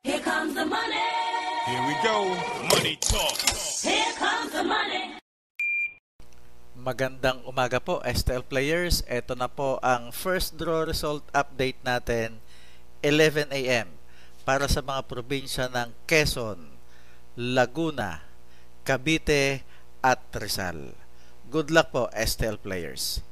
Here comes the money. Here we go. Money talk. Here comes the money. Magandang umaga po, STL players. Ito na po ang first draw result update natin, 11 a.m. para sa mga probinsya ng Quezon, Laguna, Cavite at Rizal. Good luck po, STL players.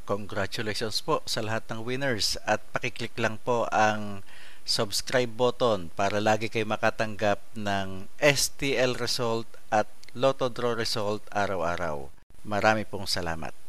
Congratulations po sa lahat ng winners at pakiclick lang po ang subscribe button para lagi kayo makatanggap ng STL result at Lotto Draw result araw-araw. Marami pong salamat.